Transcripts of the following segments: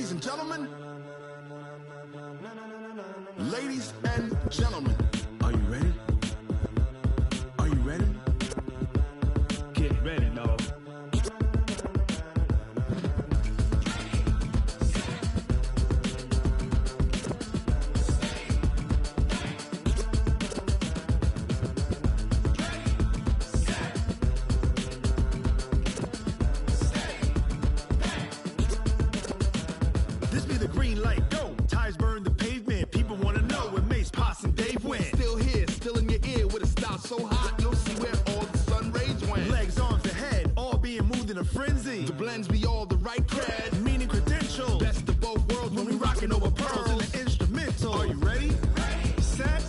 Ladies and gentlemen, are you ready? Are you ready? Get ready, dog. This be the green light, go. Tires burn the pavement. People want to know when Mace, Pops, and Dave went. Still here, still in your ear with a style so hot, you'll see where all the sun rays went. Legs, arms, and head, all being moved in a frenzy. The blends be all the right cred, meaning credentials. Best of both worlds when we rocking over pearls in the instrumental. Are you ready? Ready. Set.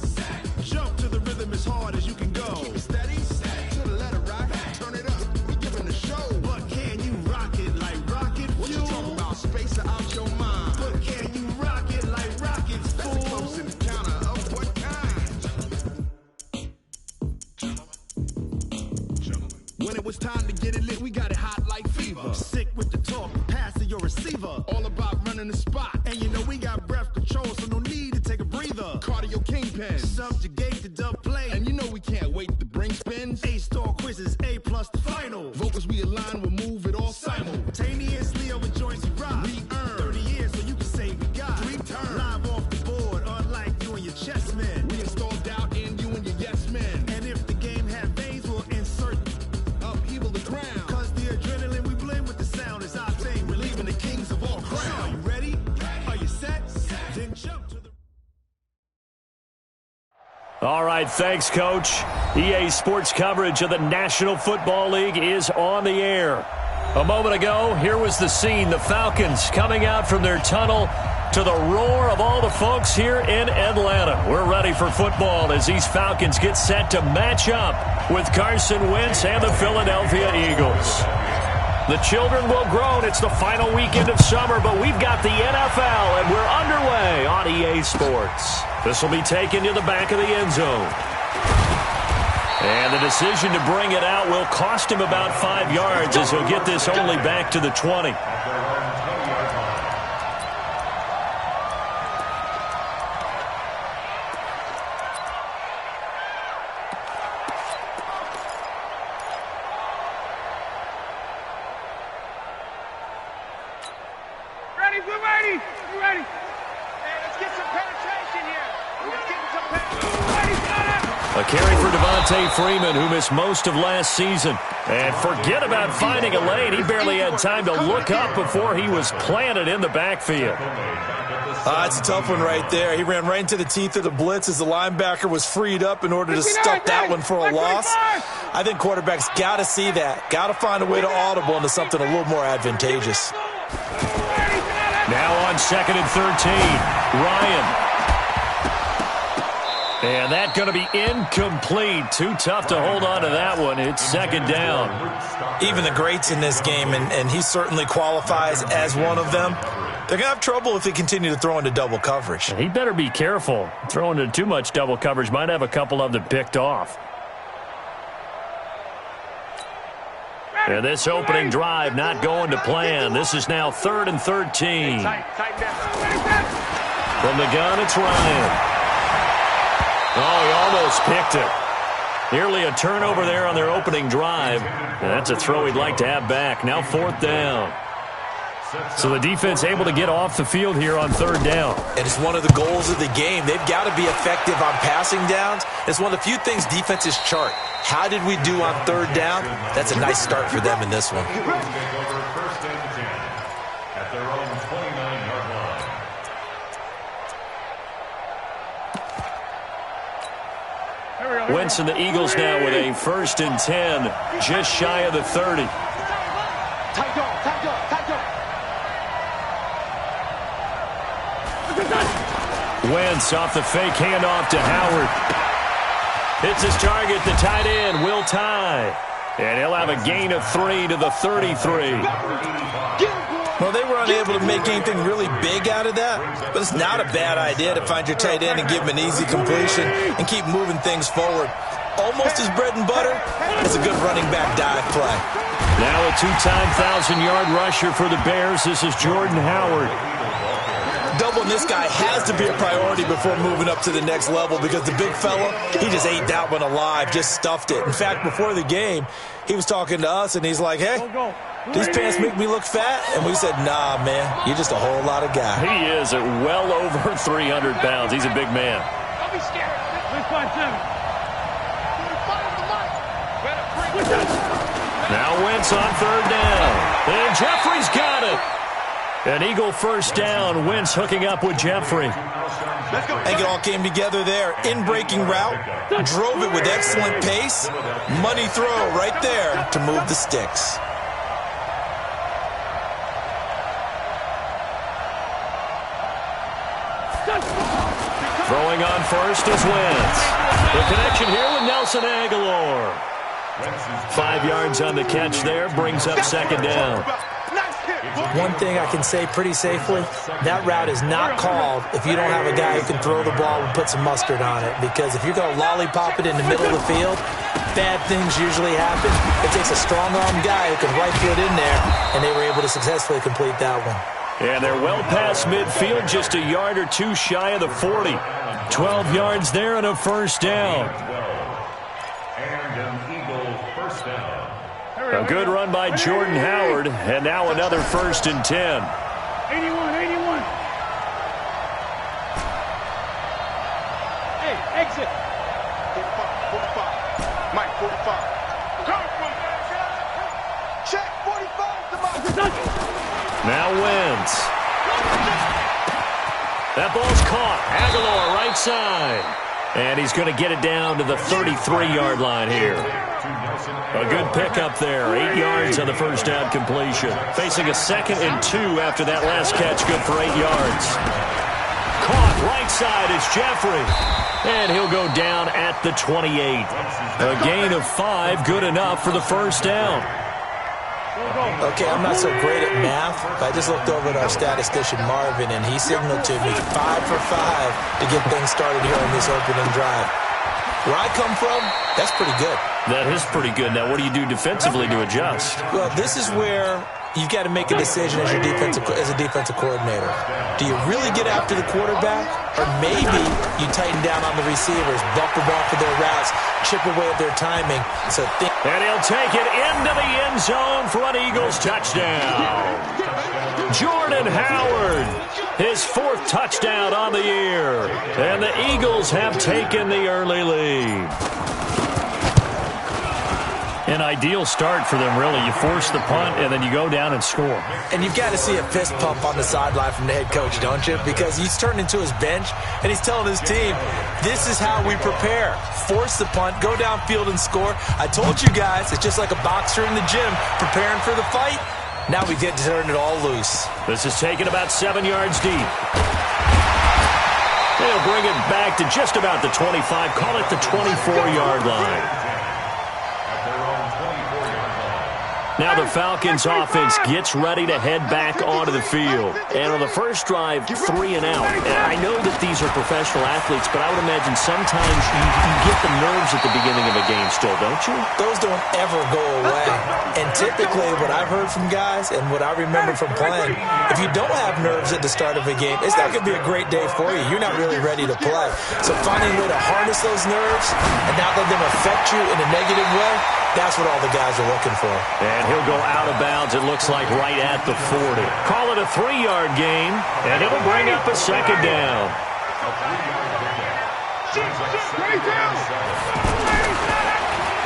Jump to the rhythm as hard as you can go. Keep it steady. To the letter, right? Turn it up. We giving the show. But can you rock it like rocket fuel? What you talking about? Space out your mind. But can you rock it like rockets, fool? That's a close encounter of what kind? When it was time to get it lit, we got it hot like fever. Sick with the talk, pass to your receiver. All about running the spot. And you know we got breath control, so no need to take a breather. Cardio kingpin, subjugate the dub play. And you know we can't wait to bring spins. A-star quizzes, A+ the final. Vocals we align, we'll move it all simultaneously over joints we rock. We earn 30 years so you can say we got 3 turns. Live off the board, unlike you and your chess men. We install doubt in you and your yes men. And if the game had veins, we'll insert upheaval the crown. Cause the adrenaline we blend with the sound is our thing. We're leaving the kings of all crowns. Are you ready? Are you set? Then jump to the... All right, thanks, Coach. EA Sports coverage of the National Football League is on the air. A moment ago, here was the scene. The Falcons coming out from their tunnel to the roar of all the folks here in Atlanta. We're ready for football as these Falcons get set to match up with Carson Wentz and the Philadelphia Eagles. The children will groan. It's the final weekend of summer, but we've got the NFL, and we're underway on EA Sports. This will be taken to the back of the end zone. And the decision to bring it out will cost him about 5 yards as he'll get this only back to the 20. Ready, we're ready. We're ready. Hey, let's get some penetration here. Let's get some penetration. Ready, got it. A carry for Devontae Freeman, who missed most of last season. And forget about finding a lane. He barely had time to look up before he was planted in the backfield. It's a tough one right there. He ran right into the teeth of the blitz as the linebacker was freed up in order to stuff that one for a loss. I think quarterbacks got to see that. Got to find a way to audible into something a little more advantageous. Now on 2nd and 13, Ryan. And that's going to be incomplete. Too tough to hold on to that one. It's 2nd down. Even the greats in this game, and he certainly qualifies as one of them, they're going to have trouble if they continue to throw into double coverage. He better be careful. Throwing into too much double coverage might have a couple of them picked off. And this opening drive not going to plan. This is now 3rd and 13. From the gun, it's Ryan. Oh, he almost picked it. Nearly a turnover there on their opening drive. And that's a throw he'd like to have back. Now 4th down. So the defense able to get off the field here on 3rd down. And it's one of the goals of the game. They've got to be effective on passing downs. It's one of the few things defenses chart. How did we do on 3rd down? That's a nice start for them in this one. Wentz and the Eagles now with a 1st and 10, just shy of the 30. Wentz off the fake handoff to Howard. Hits his target, the tight end, Will Tye. And he'll have a gain of 3 to the 33. Well, they were unable to make anything really big out of that, but it's not a bad idea to find your tight end and give him an easy completion and keep moving things forward. Almost his bread and butter. It's a good running back dive play. Now a 2-time 1,000-yard rusher for the Bears. This is Jordan Howard. doubling this guy has to be a priority before moving up to the next level because the big fella, he just ate that one alive, just stuffed it. In fact, before the game, he was talking to us, and he's like, hey, these pants make me look fat? And we said, nah, man, you're just a whole lot of guy. He is at well over 300 pounds. He's a big man. Don't be scared. 357. Now Wentz on third down. And Jeffrey's got it. An Eagle first down. Wentz hooking up with Jeffrey. I think it all came together there. In-breaking route. Drove it with excellent pace. Money throw right there to move the sticks. Throwing on first is Wentz. The connection here with Nelson Aguilar. 5 yards on the catch there, brings up second down. One thing I can say pretty safely, that route is not called if you don't have a guy who can throw the ball and put some mustard on it. Because if you're going to lollipop it in the middle of the field, bad things usually happen. It takes a strong-armed guy who can right foot in there, and they were able to successfully complete that one. And they're well past midfield, just a yard or two shy of the 40. 12 yards there and a first down. A good run by Jordan Howard, and now another 1st and 10. 81. Hey, exit. 45. Mike, 45. Check 45. Now Wentz. That ball's caught. Aguilar right side. And he's going to get it down to the 33-yard line here. A good pickup there. 8 yards on the first down completion. Facing a 2nd and 2 after that last catch. Good for 8 yards. Caught right side is Jeffrey. And he'll go down at the 28. A gain of 5. Good enough for the first down. Okay, I'm not so great at math, but I just looked over at our statistician, Marvin, and he signaled to me 5 for 5 to get things started here on this opening drive. Where I come from, that's pretty good. That is pretty good. Now, what do you do defensively to adjust? Well, this is where you've got to make a decision as a defensive coordinator. Do you really get after the quarterback? Or maybe you tighten down on the receivers, bump the ball for their routes, chip away at their timing. And he'll take it into the end zone for an Eagles touchdown. Jordan Howard, his 4th touchdown on the year. And the Eagles have taken the early lead. An ideal start for them, really. You force the punt, and then you go down and score. And you've got to see a fist pump on the sideline from the head coach, don't you? Because he's turned into his bench, and he's telling his team, this is how we prepare. Force the punt, go downfield and score. I told you guys, it's just like a boxer in the gym preparing for the fight. Now we get to turn it all loose. This is taken about 7 yards deep. They'll bring it back to just about the 25. Call it the 24-yard line. Now the Falcons offense gets ready to head back onto the field. And on the first drive, 3 and out. And I know that these are professional athletes, but I would imagine sometimes you get the nerves at the beginning of a game still, don't you? Those don't ever go away. And typically what I've heard from guys and what I remember from playing, if you don't have nerves at the start of a game, it's not going to be a great day for you. You're not really ready to play. So finding a way to harness those nerves and not let them affect you in a negative way, that's what all the guys are looking for. And he'll go out of bounds, it looks like, right at the 40. Call it a 3-yard gain, and it'll bring up a second down.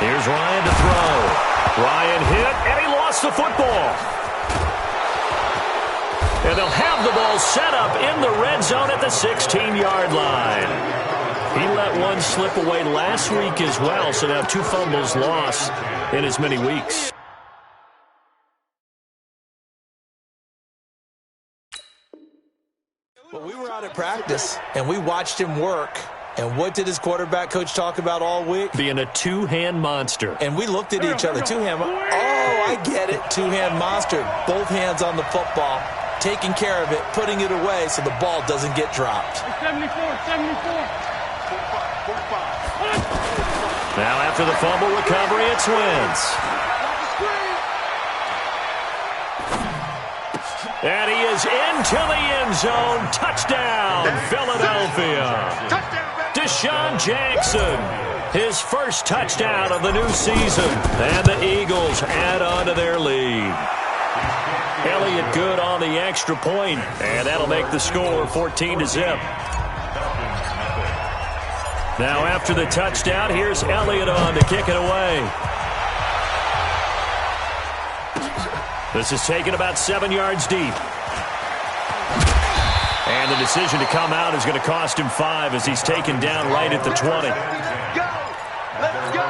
Here's Ryan to throw. Ryan hit, and he lost the football. And they'll have the ball set up in the red zone at the 16-yard line. He let one slip away last week as well, so now 2 fumbles lost in as many weeks. Well, we were out at practice, and we watched him work. And what did his quarterback coach talk about all week? Being a 2-hand monster. And we looked at each other. 2-hand. Oh, I get it. 2-hand monster. Both hands on the football, taking care of it, putting it away so the ball doesn't get dropped. 74. Now after the fumble recovery, it's Wentz. And he is into the end zone. Touchdown, Philadelphia. Deshaun Jackson, his first touchdown of the new season. And the Eagles add on to their lead. Elliott good on the extra point, and that'll make the score 14-0. Now after the touchdown, here's Elliott on to kick it away. This is taken about 7 yards deep. And the decision to come out is going to cost him 5 as he's taken down right at the 20. Let's go!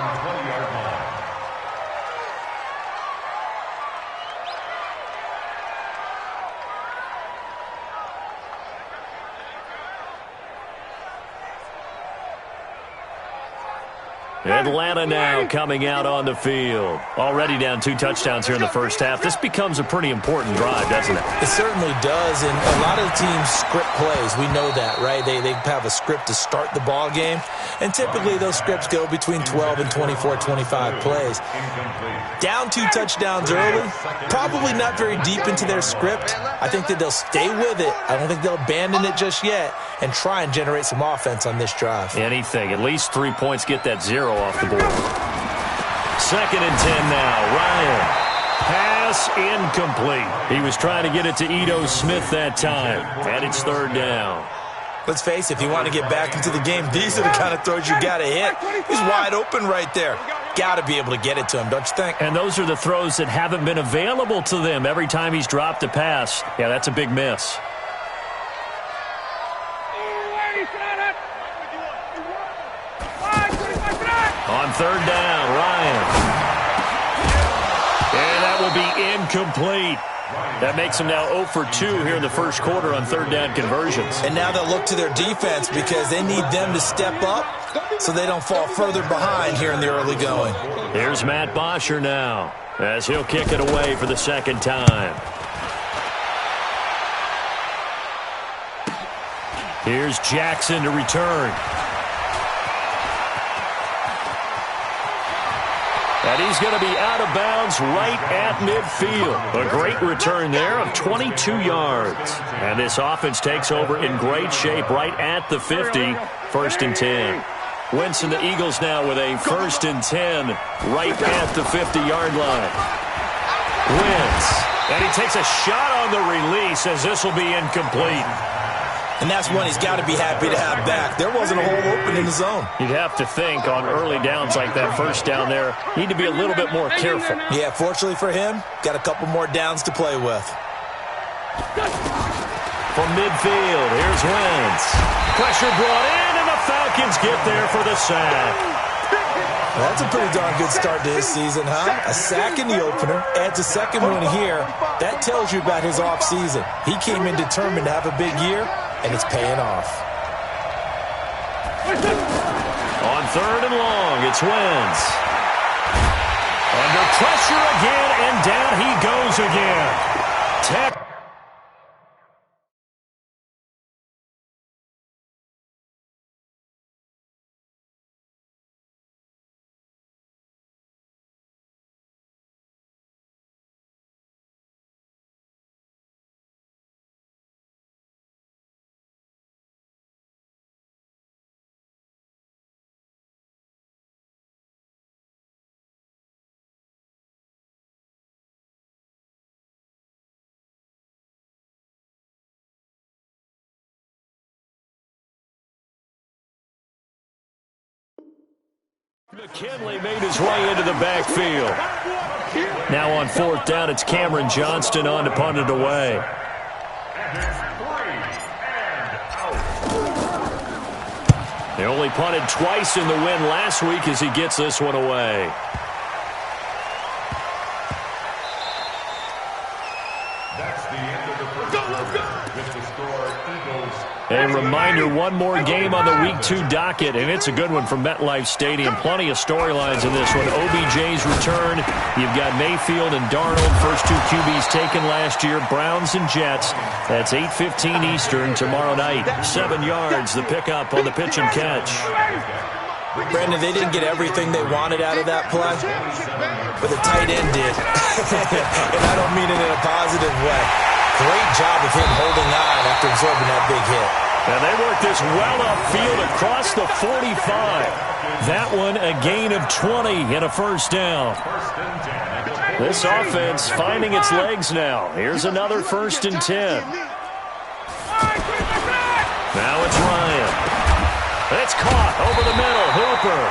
Atlanta now coming out on the field. Already down 2 touchdowns here in the first half. This becomes a pretty important drive, doesn't it? It certainly does, and a lot of the teams script plays. We know that, right? They have a script to start the ball game, and typically those scripts go between 12 and 24, 25 plays. Down 2 touchdowns early, probably not very deep into their script. I think that they'll stay with it. I don't think they'll abandon it just yet and try and generate some offense on this drive. Anything. At least 3 points, get that 0 off the board. 2nd and 10 now. Ryan. Pass incomplete. He was trying to get it to Ito Smith that time. And it's 3rd down. Let's face it, if you want to get back into the game, these are the kind of throws you got to hit. He's wide open right there. Got to be able to get it to him, don't you think? And those are the throws that haven't been available to them every time he's dropped a pass. Yeah, that's a big miss. On 3rd down, Ryan. And that will be incomplete. That makes them now 0 for 2 here in the first quarter on 3rd down conversions. And now they'll look to their defense because they need them to step up so they don't fall further behind here in the early going. Here's Matt Bosher now as he'll kick it away for the 2nd time. Here's Jackson to return. And he's going to be out of bounds right at midfield. A great return there of 22 yards. And this offense takes over in great shape right at the 50. 1st and 10. Wentz and the Eagles now with a 1st and 10 right at the 50-yard line. Wentz. And he takes a shot on the release as this will be incomplete. And that's one he's got to be happy to have back. There wasn't a hole open in the zone. You'd have to think on early downs like that 1st down there, need to be a little bit more careful. Yeah, fortunately for him, got a couple more downs to play with. From midfield, here's Wentz. Pressure brought in, and the Falcons get there for the sack. Well, that's a pretty darn good start to his season, huh? A sack in the opener, adds a 2nd one here. That tells you about his offseason. He came in determined to have a big year, and it's paying off. On 3rd and long, it's Wentz. Under pressure again, and down he goes again. McKinley made his way into the backfield. Now on 4th down, it's Cameron Johnston on to punt it away. They only punted twice in the win last week as he gets this one away. That's the end of the first quarter. With the score, Eagles. A reminder, one more game on the Week 2 docket, and it's a good one from MetLife Stadium. Plenty of storylines in this one. OBJ's return. You've got Mayfield and Darnold, first 2 QBs taken last year. Browns and Jets. That's 8:15 Eastern tomorrow night. 7 yards, the pickup on the pitch and catch. Brandon, they didn't get everything they wanted out of that play, but the tight end did. And I don't mean it in a positive way. Great job of him holding on after absorbing that big hit. And they work this well upfield across the 45. That one a gain of 20 and a first down. This offense finding its legs now. Here's another 1st and 10. Now it's Ryan. It's caught over the middle. Hooper.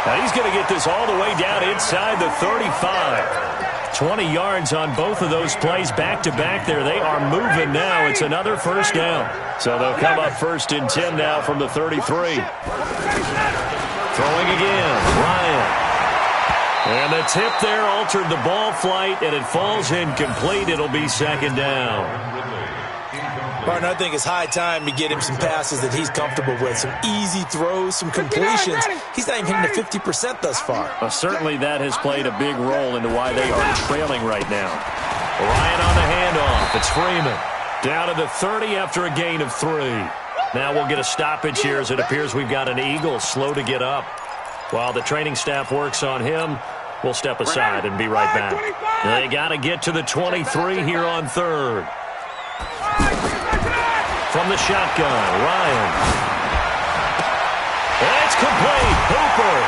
Now he's going to get this all the way down inside the 35. 20 yards on both of those plays back-to-back there. They are moving now. It's another first down. So they'll come up 1st and 10 now from the 33. Throwing again. Ryan. And the tip there altered the ball flight, and it falls incomplete. It'll be 2nd down. Martin, I think it's high time to get him some passes that he's comfortable with. Some easy throws, some completions. He's not even hitting the 50% thus far. Well, certainly that has played a big role into why they are trailing right now. Ryan on the handoff. It's Freeman. Down to the 30 after a gain of 3. Now we'll get a stoppage here as it appears we've got an Eagle slow to get up. While the training staff works on him, we'll step aside and be right back. They got to get to the 23 here on 3rd. From the shotgun, Ryan. And it's complete. Hooper.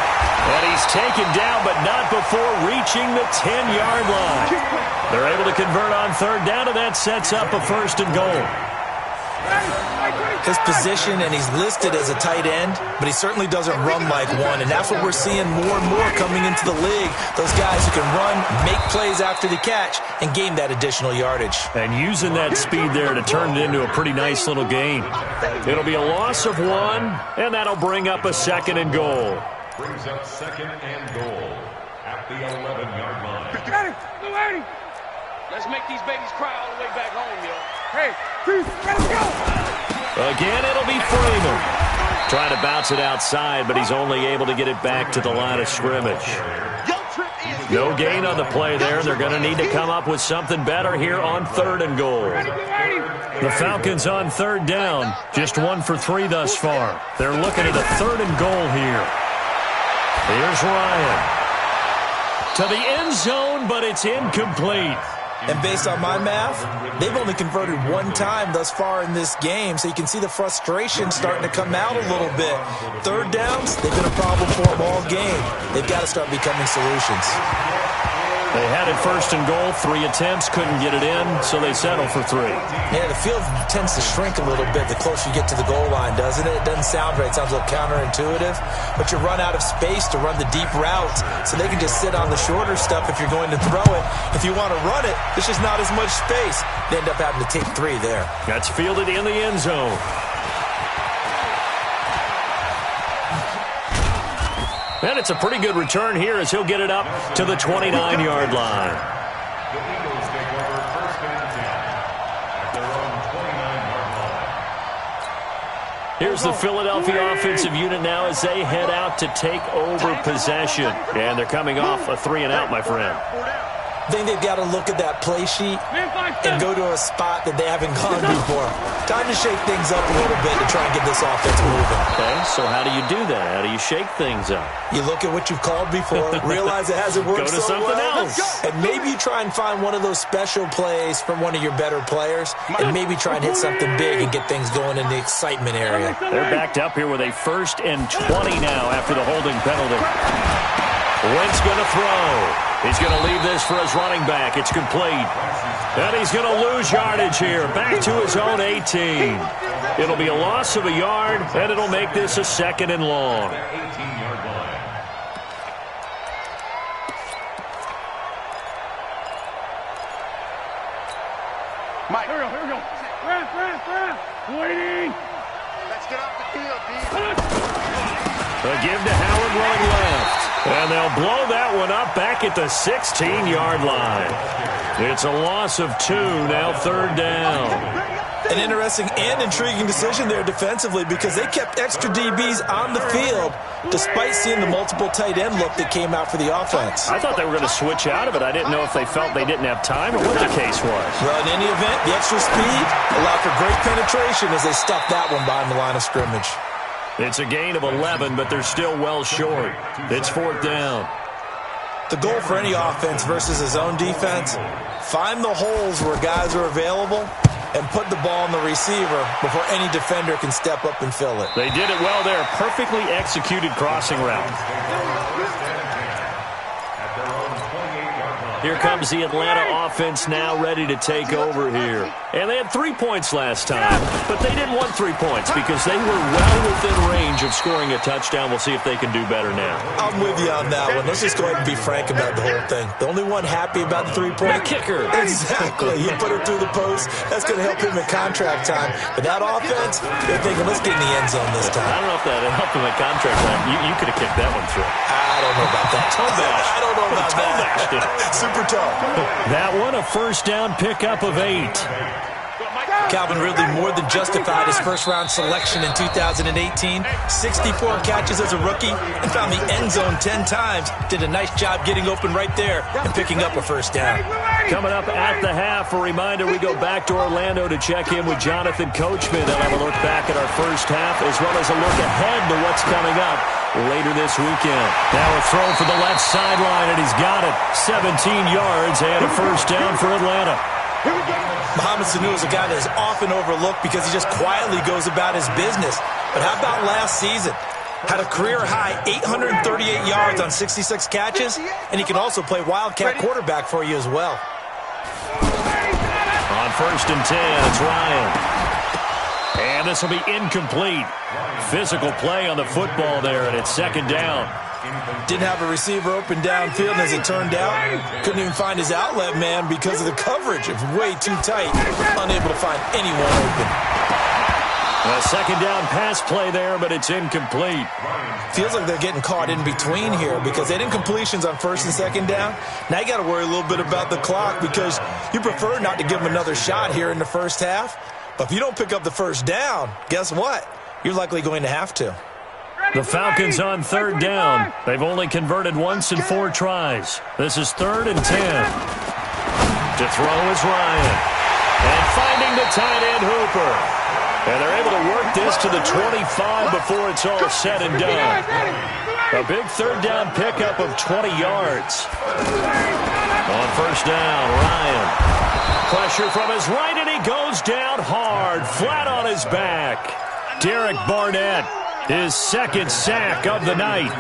And he's taken down, but not before reaching the 10-yard line. They're able to convert on 3rd down, and that sets up a 1st and goal. His position, and he's listed as a tight end, but he certainly doesn't run like one, and that's what we're seeing more and more coming into the league. Those guys who can run, make plays after the catch, and gain that additional yardage. And using that speed there to turn it into a pretty nice little gain. It'll be a loss of 1, and that'll bring up a 2nd and goal. Brings up 2nd and goal at the 11-yard line. Let's make these babies cry all the way back home, yo. Hey, let's go! Again, it'll be Freeman. Trying to bounce it outside, but he's only able to get it back to the line of scrimmage. No gain on the play there. They're going to need to come up with something better here on 3rd and goal. The Falcons on 3rd down. Just 1 for 3 thus far. They're looking at a 3rd and goal here. Here's Ryan. To the end zone, but it's incomplete. And based on my math, they've only converted 1 time thus far in this game, so you can see the frustration starting to come out a little bit. 3rd downs, they've been a problem for them all game. They've got to start becoming solutions. They had it 1st and goal, 3 attempts, couldn't get it in, so they settle for 3. Yeah, the field tends to shrink a little bit the closer you get to the goal line, doesn't it? It doesn't sound right. It sounds a little counterintuitive, but you run out of space to run the deep routes, so they can just sit on the shorter stuff if you're going to throw it. If you want to run it, there's just not as much space. They end up having to take 3 there. That's fielded in the end zone. And it's a pretty good return here as he'll get it up to the 29-yard line. The Eagles take over 1st and 10 at their own 29-yard line. Here's the Philadelphia offensive unit now as they head out to take over possession. And they're coming off a 3-and-out, my friend. I think they've got to look at that play sheet and go to a spot that they haven't gone before. Time to shake things up a little bit to try and get this offense moving. Okay, so how do you do that? How do you shake things up? You look at what you've called before, realize it hasn't worked Go to so something well, else. and maybe you try and find one of those special plays from one of your better players, and maybe try and hit something big and get things going in the excitement area. They're backed up here with a 1st and 20 now after the holding penalty. Wentz going to throw. He's going to leave this for his running back. It's complete. And he's going to lose yardage here. Back to his own 18. It'll be a loss of a yard, and it'll make this a 2nd and long. 18-yard line. Mike, here we go. Run. Waiting. Let's get off the field, D. A give to Howard running left. And they'll blow that one up back at the 16-yard line. It's a loss of 2, now 3rd down. An interesting and intriguing decision there defensively because they kept extra DBs on the field despite seeing the multiple tight end look that came out for the offense. I thought they were going to switch out of it. I didn't know if they felt they didn't have time or what the case was. Well, in any event, the extra speed allowed for great penetration as they stuffed that one behind the line of scrimmage. It's a gain of 11, but they're still well short. It's 4th down. The goal for any offense versus his own defense, find the holes where guys are available and put the ball on the receiver before any defender can step up and fill it. They did it well there. Perfectly executed crossing route. Here comes the Atlanta offense now ready to take over here. And they had 3 points last time, but they didn't want 3 points because they were well within range of scoring a touchdown. We'll see if they can do better now. I'm with you on that one. Let's just go ahead and be frank about the whole thing. The only one happy about the 3-point kicker. Exactly. He put it through the post. That's going to help him in contract time. But that offense, they're thinking, let's get in the end zone this time. I don't know if that helped him in contract time. You could have kicked that one through. I don't know about that. Toe bash. I don't know about that. Super tough. That one, a first down pickup of 8. Calvin Ridley more than justified his first-round selection in 2018. 64 catches as a rookie and found the end zone 10 times. Did a nice job getting open right there and picking up a first down. Coming up at the half, a reminder we go back to Orlando to check in with Jonathan Coachman. They'll have a look back at our first half as well as a look ahead to what's coming up later this weekend. Now a throw for the left sideline, and he's got it. 17 yards and a first down for Atlanta. Mohamed Sanu is a guy that is often overlooked because he just quietly goes about his business. But how about last season? Had a career-high 838 yards on 66 catches, and he can also play Wildcat quarterback for you as well. On first and 10, it's Ryan. And this will be incomplete. Physical play on the football there, and it's second down. Didn't have a receiver open downfield, and as it turned out, couldn't even find his outlet man because of the coverage. It was way too tight, unable to find anyone open. A second down pass play there, but it's incomplete. Feels like they're getting caught in between here because they didn't completions on first and second down. Now you got to worry a little bit about the clock because you prefer not to give them another shot here in the first half. But if you don't pick up the first down, guess what? You're likely going to have to. The Falcons on third down. They've only converted once in 4 tries. This is 3rd and 10. To throw is Ryan. And finding the tight end Hooper. And they're able to work this to the 25 before it's all said and done. A big third down pickup of 20 yards. On first down, Ryan. Pressure from his right, and he goes down hard, flat on his back. Derek Barnett, his second sack of the night.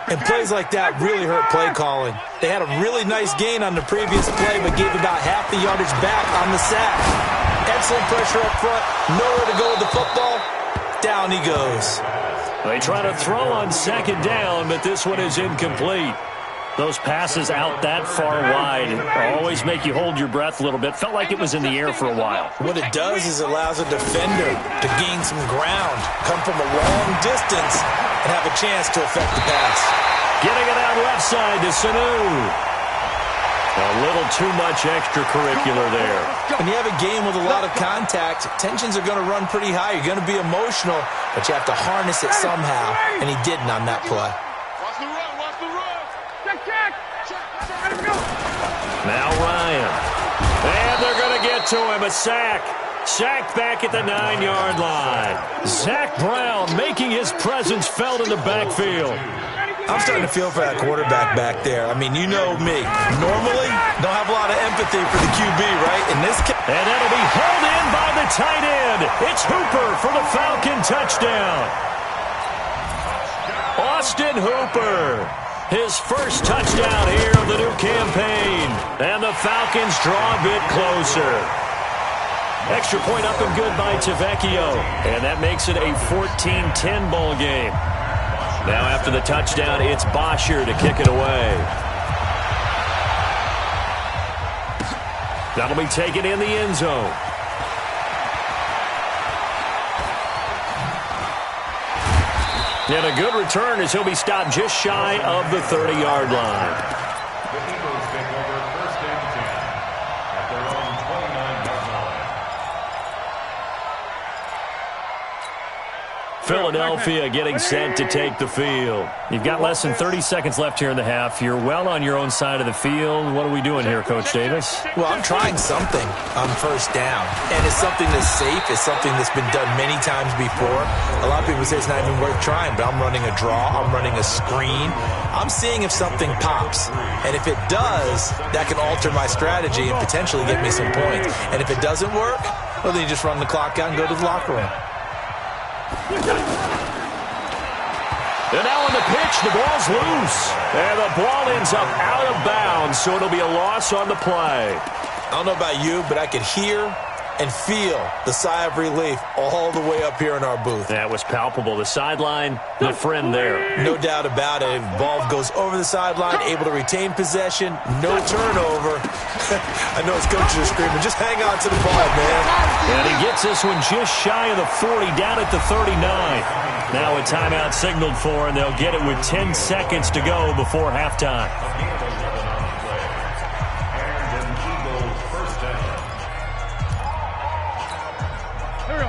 And plays like that really hurt play calling. They had a really nice gain on the previous play, but gave about half the yardage back on the sack. Excellent pressure up front, nowhere to go with the football. Down he goes. They try to throw on second down, but this one is incomplete. Those passes out that far wide always make you hold your breath a little bit. Felt like it was in the air for a while. What it does is it allows a defender to gain some ground, come from a long distance, and have a chance to affect the pass. Getting it out left side to Sanu. A little too much extracurricular there. When you have a game with a lot of contact, tensions are going to run pretty high. You're going to be emotional, but you have to harness it somehow, and he didn't on that play. Now Ryan. And they're going to get to him. A sack. Sacked back at the 9-yard line. Zach Brown making his presence felt in the backfield. I'm starting to feel for that quarterback back there. I mean, you know me. Normally, don't have a lot of empathy for the QB, right? In this case. And that'll be held in by the tight end. It's Hooper for the Falcon touchdown. Austin Hooper. His first touchdown here of the new campaign. And the Falcons draw a bit closer. Extra point up and good by Tavecchio. And that makes it a 14-10 ball game. Now after the touchdown, it's Bosher to kick it away. That'll be taken in the end zone. And a good return as he'll be stopped just shy of the 30-yard line. The Eagles take over first and 10 at their own 29-yard line. Philadelphia getting set to take the field. You've got less than 30 seconds left here in the half. You're well on your own side of the field. What are we doing here, Coach Davis? Well, I'm trying something on first down, and it's something that's safe. It's something that's been done many times before. A lot of people say it's not even worth trying, but I'm running a draw. I'm running a screen. I'm seeing if something pops, and if it does, that can alter my strategy and potentially get me some points. And if it doesn't work, well, then you just run the clock out and go to the locker room. And now on the pitch, the ball's loose. And the ball ends up out of bounds, so it'll be a loss on the play. I don't know about you, but I could hear and feel the sigh of relief all the way up here in our booth. That was palpable. The sideline, the friend there. No doubt about it. Ball goes over the sideline, able to retain possession, no turnover. I know his coaches are screaming, just hang on to the ball, man. And he gets this one just shy of the 40, down at the 39. Now a timeout signaled for, and they'll get it with 10 seconds to go before halftime.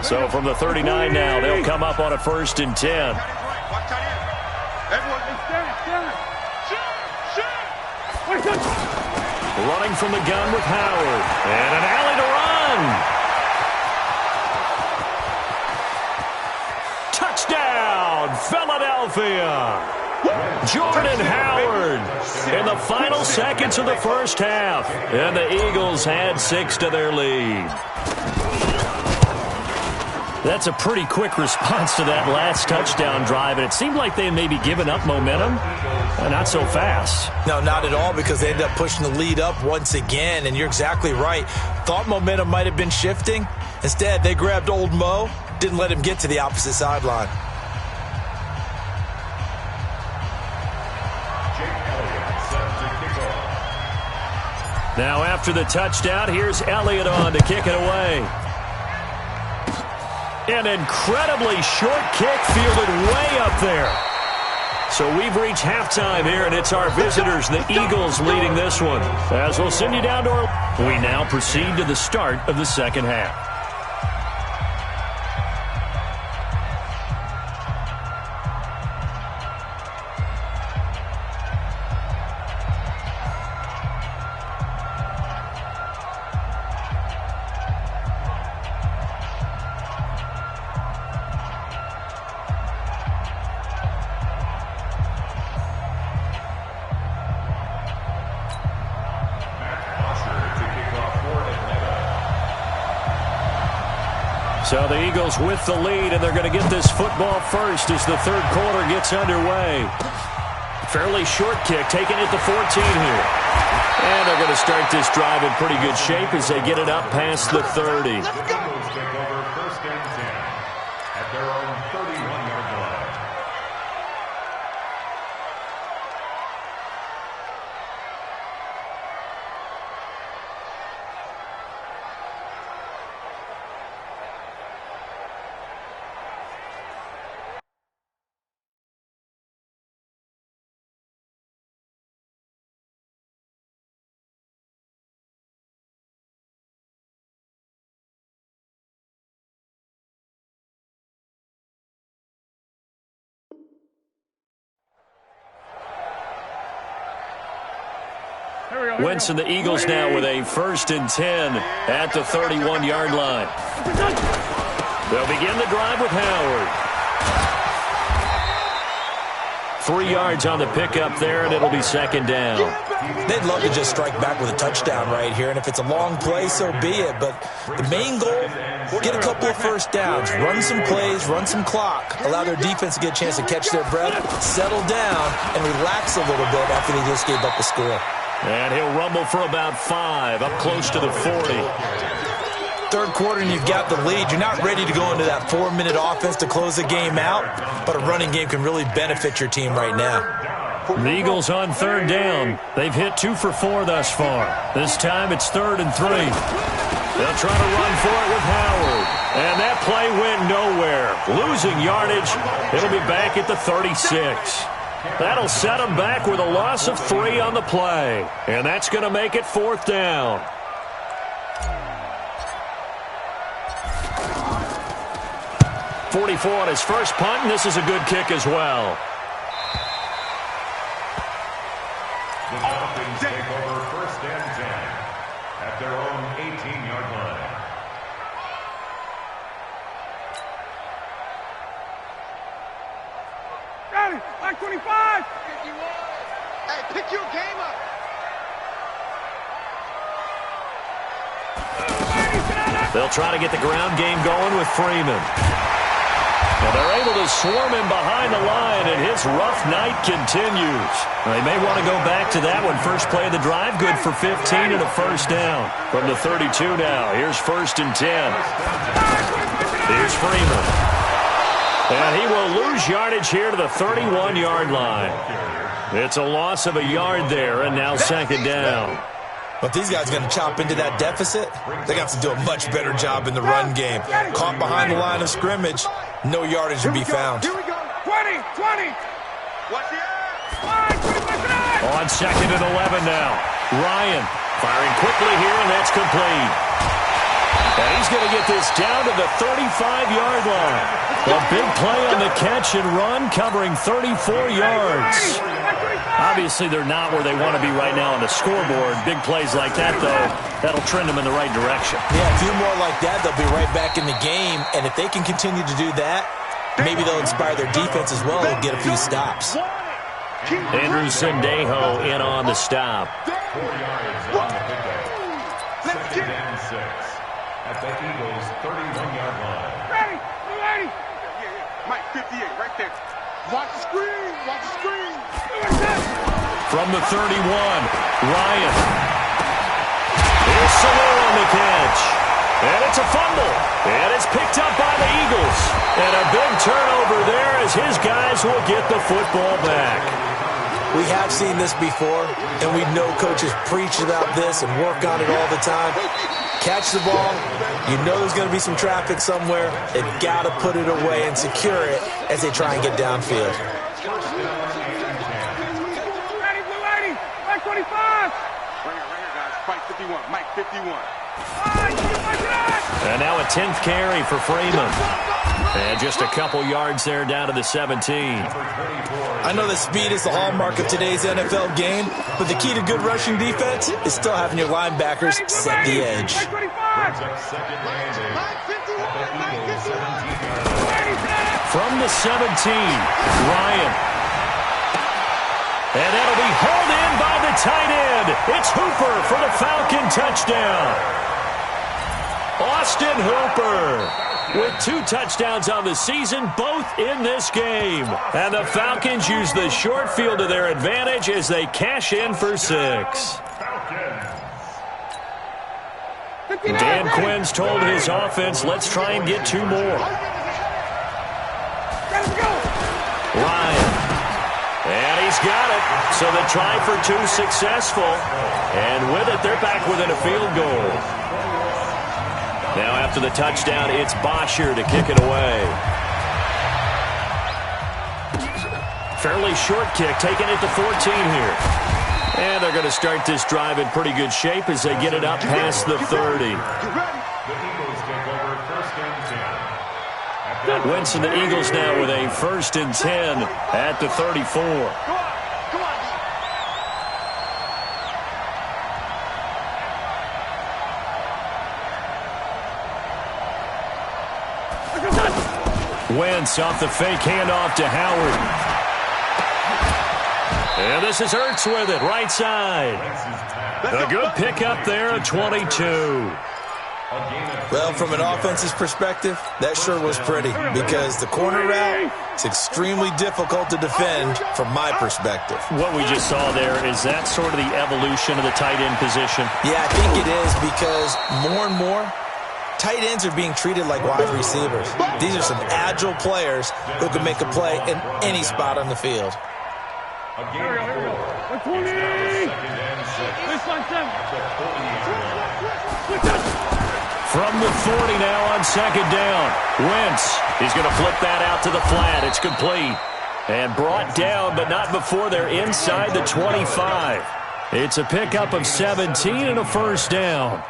So from the 39 now, they'll come up on a 1st and 10. Running from the gun with Howard. And an alley to run. Touchdown, Philadelphia. Jordan Howard in the final seconds of the first half. And the Eagles add 6 to their lead. That's a pretty quick response to that last touchdown drive, and it seemed like they had maybe given up momentum. Not so fast. No, not at all, because they ended up pushing the lead up once again, and you're exactly right. Thought momentum might have been shifting. Instead, they grabbed old Mo, didn't let him get to the opposite sideline. Now after the touchdown, here's Elliott on to kick it away. An incredibly short kick fielded way up there. So we've reached halftime here, and it's our visitors, the Eagles, leading this one. As we'll send you down to our... We now proceed to the start of the second half. So the Eagles with the lead, and they're going to get this football first as the third quarter gets underway. Fairly short kick, taken at the 14 here. And they're going to start this drive in pretty good shape as they get it up past the 30. At their own 31-yard line. Wentz and the Eagles now with a 1st and 10 at the 31-yard line. They'll begin the drive with Howard. 3 yards on the pickup there, and it'll be 2nd down. They'd love to just strike back with a touchdown right here, and if it's a long play, so be it. But the main goal, get a couple of first downs, run some plays, run some clock, allow their defense to get a chance to catch their breath, settle down, and relax a little bit after they just gave up the score. And he'll rumble for about 5, up close to the 40. Third quarter and you've got the lead. You're not ready to go into that 4-minute offense to close the game out, but a running game can really benefit your team right now. The Eagles on 3rd down. They've hit 2 for 4 thus far. This time it's 3rd and 3. They'll try to run for it with Howard. And that play went nowhere. Losing yardage. It'll be back at the 36. That'll set them back with a loss of 3 on the play. And that's going to make it 4th down. 44 on his first punt, and this is a good kick as well. The Falcons take over 1st and 10 at their own 18-yard line. Got it. Like 25. 51. Hey, pick your game up. They'll try to get the ground game going with Freeman. And they're able to swarm him behind the line, and his rough night continues. They may want to go back to that one. First play of the drive, good for 15 and a first down. From the 32 now, here's 1st and 10. Here's Freeman. And he will lose yardage here to the 31-yard line. It's a loss of a yard there, and now 2nd down. But these guys are going to chop into that deficit. They got to do a much better job in the run game. Caught behind the line of scrimmage, no yardage to be found. Here we go. 20. What's the On 2nd and 11 now. Ryan firing quickly here, and that's complete. And he's going to get this down to the 35-yard line. A big play on the catch and run, covering 34 yards. Obviously, they're not where they want to be right now on the scoreboard. Big plays like that, though, that'll trend them in the right direction. Yeah, a few more like that, they'll be right back in the game. And if they can continue to do that, maybe they'll inspire their defense as well and get a few stops. Andrew Sendejo in on the stop. 4 yards on the pickup. 2nd and 6 at the Eagles' 31-yard line. Ready. Mike, 58, right there. Watch the screen. From the 31, Ryan. Here's Sewell on the catch. And it's a fumble. And it's picked up by the Eagles. And a big turnover there as his guys will get the football back. We have seen this before, and we know coaches preach about this and work on it all the time. Catch the ball. You know there's going to be some traffic somewhere. They've got to put it away and secure it as they try and get downfield. Ready, blue lady. Mike 25. Right here, guys. Fight 51. Mike 51. And now a 10th carry for Freeman. And just a couple yards there down to the 17. I know that speed is the hallmark of today's NFL game, but the key to good rushing defense is still having your linebackers set the edge. From the 17, Ryan. And that'll be hauled in by the tight end. It's Hooper for the Falcon touchdown. Austin Hooper with 2 touchdowns on the season, both in this game. And the Falcons use the short field to their advantage as they cash in for 6. Dan Quinn's told his offense, let's try and get 2 more. Ryan. And he's got it. So the try for 2 successful. And with it, they're back within a field goal. Now after the touchdown, it's Bosher to kick it away. Fairly short kick, taking it to 14 here. And they're going to start this drive in pretty good shape as they get it up past the 30. The Eagles take over 1st and 10. Wentz and the Eagles now with a 1st and 10 at the 34. Wentz off the fake handoff to Howard. And this is Ertz with it, right side. A good pickup there at 22. Well, from an offense's perspective, that sure was pretty because the corner route is extremely difficult to defend from my perspective. What we just saw there, is that sort of the evolution of the tight end position? Yeah, I think it is because more and more, tight ends are being treated like wide receivers. These are some agile players who can make a play in any spot on the field. Here we go. 20. This one's them. From the 40 now on 2nd down. Wentz, he's going to flip that out to the flat. It's complete. And brought down, but not before they're inside the 25. It's a pickup of 17 and a 1st down.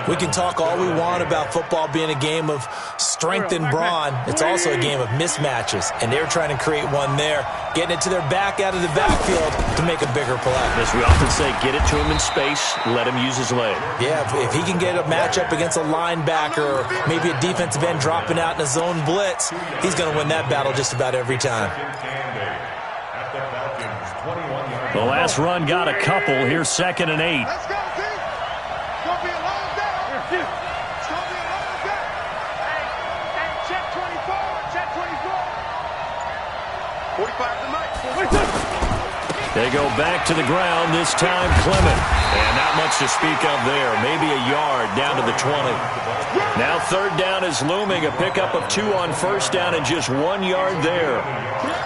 We can talk all we want about football being a game of strength and brawn. It's also a game of mismatches, and they're trying to create one there, getting it to their back out of the backfield to make a bigger play. As we often say, get it to him in space, let him use his leg. Yeah, if he can get a matchup against a linebacker or maybe a defensive end dropping out in a zone blitz, he's going to win that battle just about every time. The last run got a couple. Here's 2nd and 8. Let's go, team. It's going to be a long day. It's going to be a long day. Hey, check 24. Check 24. 45 to Mike. They go back to the ground, this time Clement. And not much to speak of there. Maybe a yard down to the 20. Now 3rd down is looming. A pickup of 2 on 1st down and just 1 yard there.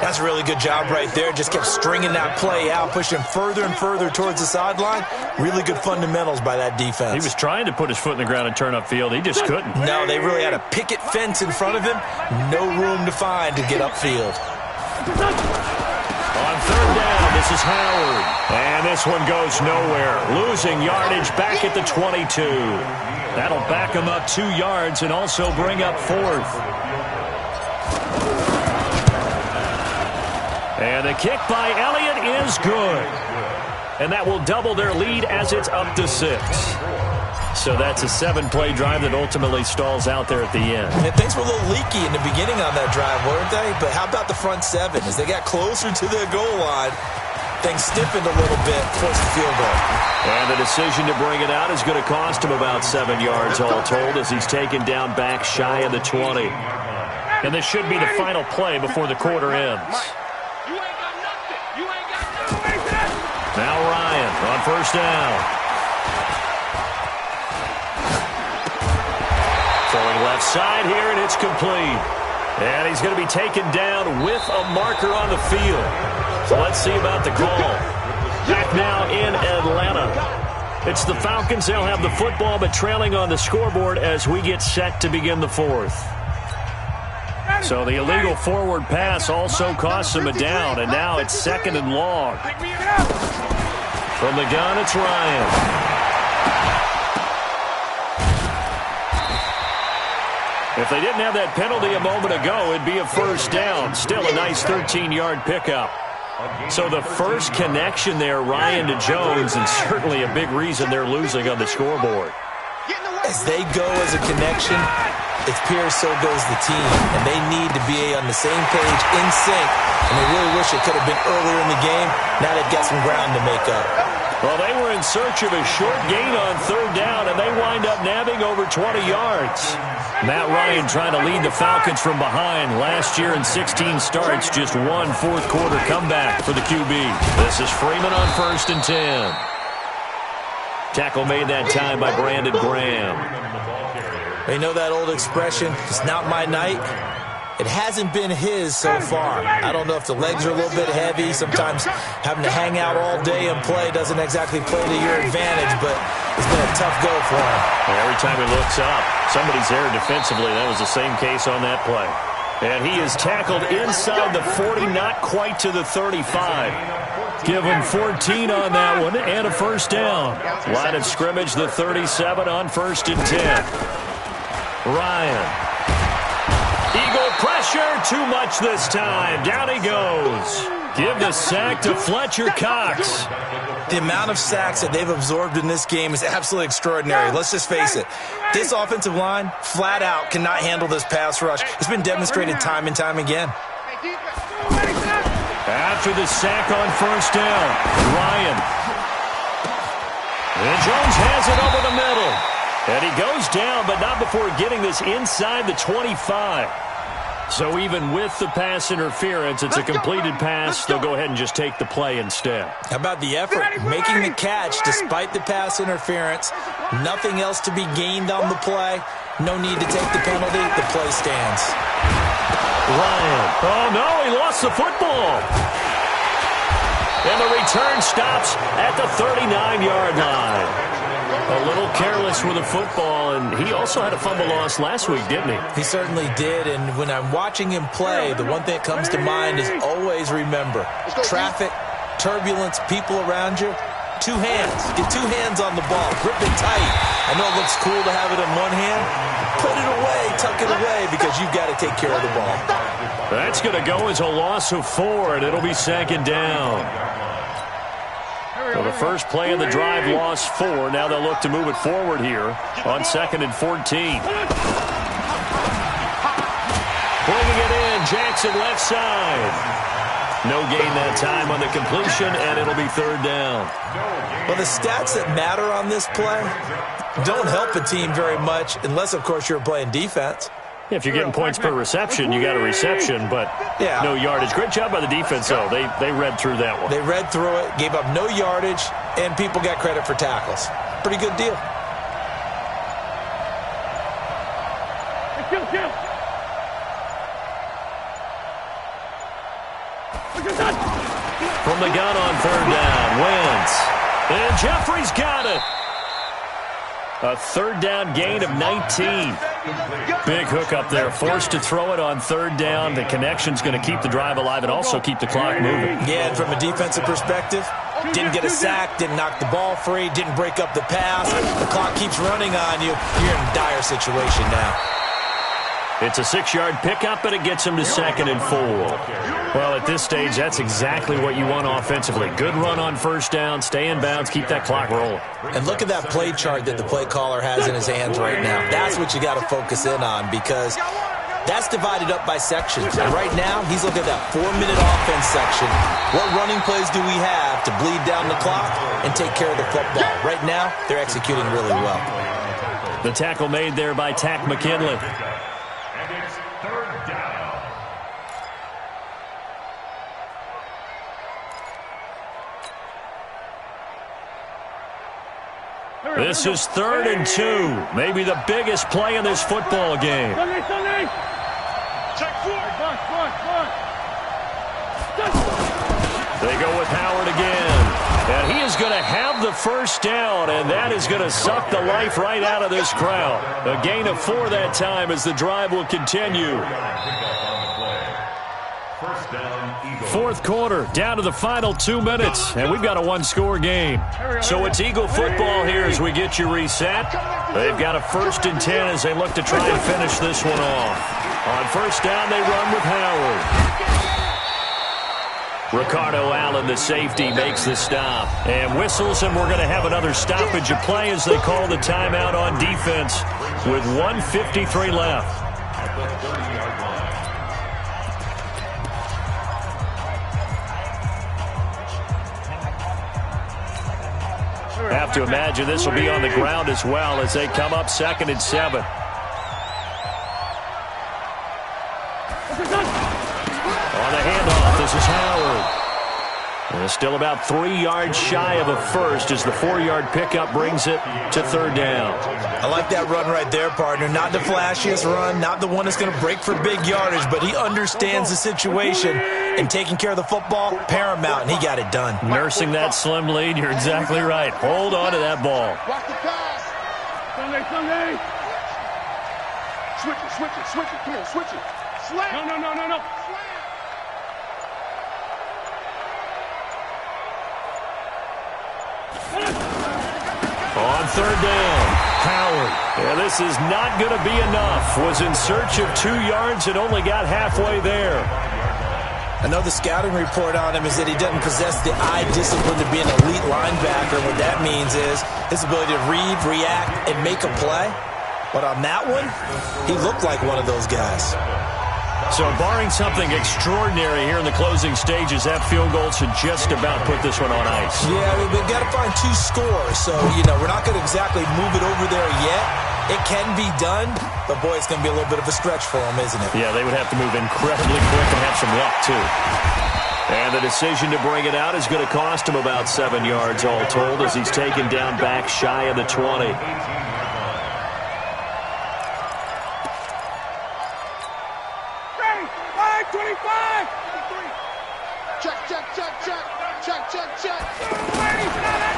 That's a really good job right there. Just kept stringing that play out, pushing further and further towards the sideline. Really good fundamentals by that defense. He was trying to put his foot in the ground and turn upfield. He just couldn't. No, they really had a picket fence in front of him. No room to find to get upfield. On 3rd down, this is Howard. And this one goes nowhere. Losing yardage back at the 22. That'll back him up 2 yards and also bring up 4th. And the kick by Elliott is good. And that will double their lead as it's up to 6. So that's a 7-play drive that ultimately stalls out there at the end. And things were a little leaky in the beginning on that drive, weren't they? But how about the front 7? As they got closer to the goal line, things stiffened a little bit, forced the field goal. And the decision to bring it out is going to cost him about 7 yards all told as he's taken down back shy of the 20. And this should be the final play before the quarter ends. Now Ryan on 1st down. Throwing left side here, and it's complete. And he's going to be taken down with a marker on the field. So let's see about the call. Back now in Atlanta. It's the Falcons. They'll have the football, but trailing on the scoreboard as we get set to begin the 4th. So the illegal forward pass also costs him a down, and now it's 2nd and long. From the gun, it's Ryan. If they didn't have that penalty a moment ago, it'd be a 1st down. Still a nice 13-yard pickup. So the first connection there, Ryan to Jones, and certainly a big reason they're losing on the scoreboard. As they go as a connection, it's Pierce, so goes the team. And they need to be on the same page, in sync. And they really wish it could have been earlier in the game. Now they've got some ground to make up. Well, they were in search of a short gain on 3rd down, and they wind up nabbing over 20 yards. Matt Ryan trying to lead the Falcons from behind. Last year in 16 starts, just 1 fourth-quarter comeback for the QB. This is Freeman on 1st and 10. Tackle made that time by Brandon Graham. You know that old expression, it's not my night? It hasn't been his so far. I don't know if the legs are a little bit heavy. Sometimes having to hang out all day and play doesn't exactly play to your advantage, but it's been a tough go for him. Every time he looks up, somebody's there defensively. That was the same case on that play. And he is tackled inside the 40, not quite to the 35. Give him 14 on that one and a 1st down. Line of scrimmage, the 37 on 1st and 10. Ryan. Eagle pressure, too much this time. Down he goes. Give the sack to Fletcher Cox. The amount of sacks that they've absorbed in this game is absolutely extraordinary. Let's just face it. This offensive line, flat out, cannot handle this pass rush. It's been demonstrated time and time again. After the sack on 1st down, Ryan. And Jones has it over the middle. And he goes down, but not before getting this inside the 25. So even with the pass interference, it's a completed pass. They'll go ahead and just take the play instead. How about the effort? Making the catch despite the pass interference. Nothing else to be gained on the play. No need to take the penalty. The play stands. Ryan. Oh, no, he lost the football. And the return stops at the 39-yard line. A little careless with the football, and he also had a fumble loss last week, didn't he? He certainly did, and when I'm watching him play, the one thing that comes to mind is always remember, traffic, turbulence, people around you, 2 hands. Get 2 hands on the ball. Grip it tight. I know it looks cool to have it in one hand. Put it away, tuck it away, because you've got to take care of the ball. That's going to go as a loss of 4, and it'll be second down. So the first play of the drive lost 4. Now they'll look to move it forward here on 2nd and 14. Bringing it in, Jackson left side. No gain that time on the completion, and it'll be 3rd down. Well, the stats that matter on this play don't help a team very much unless, of course, you're playing defense. If you're getting points per reception, you got a reception, but no yardage. Great job by the defense, though. They read through that one. They read through it, gave up no yardage, and people got credit for tackles. Pretty good deal. From the gun on 3rd down, Wentz. And Jeffrey's got it. A 3rd down gain of 19. Big hook up there. Forced to throw it on 3rd down. The connection's going to keep the drive alive and also keep the clock moving. Yeah, and from a defensive perspective, didn't get a sack, didn't knock the ball free, didn't break up the pass. The clock keeps running on you. You're in a dire situation now. It's a 6-yard pickup, and it gets him to 2nd and 4. Well, at this stage, that's exactly what you want offensively. Good run on 1st down, stay in bounds, keep that clock rolling. And look at that play chart that the play caller has in his hands right now. That's what you got to focus in on, because that's divided up by sections. And right now, he's looking at that 4-minute offense section. What running plays do we have to bleed down the clock and take care of the football? Right now, they're executing really well. The tackle made there by Tack McKinley. This is 3rd and 2. Maybe the biggest play in this football game. They go with Howard again. And he is going to have the 1st down, and that is going to suck the life right out of this crowd. A gain of 4 that time as the drive will continue. 4th quarter, down to the final 2 minutes, and we've got a 1-score game. So it's Eagle football here as we get you reset. They've got a 1st and 10 as they look to try and finish this one off. On 1st down, they run with Howard. Ricardo Allen, the safety, makes the stop. And whistles, and we're going to have another stoppage of play as they call the timeout on defense with 1:53 left. Have to imagine this will be on the ground as well as they come up 2nd and 7. On the handoff, this is Howard. And still about 3 yards shy of a 1st as the 4-yard pickup brings it to 3rd down. I like that run right there, partner. Not the flashiest run, not the one that's going to break for big yardage, but he understands the situation, and taking care of the football, paramount, and he got it done. Nursing that slim lead, you're exactly right. Hold on to that ball. Watch the pass. Sunday. Switch it. Come on, switch it. Slam. No. Slam. On 3rd down, Howard. Yeah, this is not going to be enough. Was in search of 2 yards and only got halfway there. I know the scouting report on him is that he doesn't possess the eye discipline to be an elite linebacker. What that means is his ability to read, react, and make a play. But on that one, he looked like one of those guys. So barring something extraordinary here in the closing stages, that field goal should just about put this one on ice. Yeah, we've got to find 2 scores. So, we're not going to exactly move it over there yet. It can be done, but, boy, it's going to be a little bit of a stretch for him, isn't it? Yeah, they would have to move incredibly quick and have some luck, too. And the decision to bring it out is going to cost him about 7 yards all told as he's taken down back shy of the 20.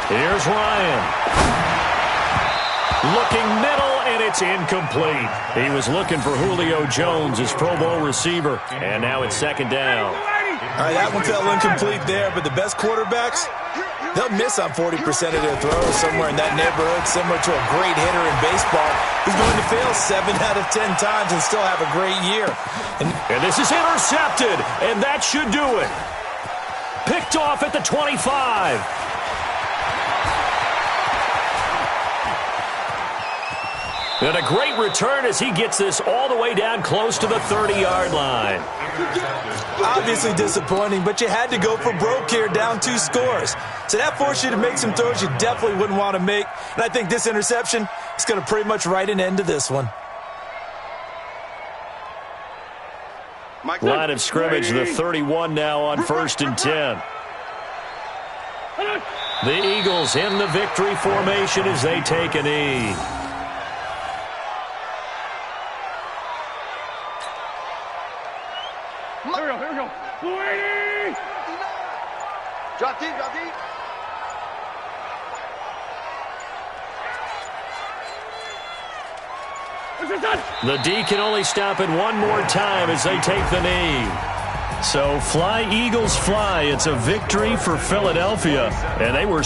Here's Ryan. Looking middle, and it's incomplete. He was looking for Julio Jones, his Pro Bowl receiver. And now it's 2nd down. All right, that one fell incomplete there, but the best quarterbacks, they'll miss on 40% of their throws, somewhere in that neighborhood, similar to a great hitter in baseball who's going to fail 7 out of 10 times and still have a great year. And this is intercepted, and that should do it. Picked off at the 25. And a great return as he gets this all the way down close to the 30-yard line. Obviously disappointing, but you had to go for broke here, down 2 scores. So that forced you to make some throws you definitely wouldn't want to make. And I think this interception is going to pretty much write an end to this one. Line of scrimmage, the 31 now on 1st and 10. The Eagles in the victory formation as they take a knee. Here we go. 280! Drop deep. The D can only stop it one more time as they take the knee. So fly, Eagles, fly. It's a victory for Philadelphia, and they were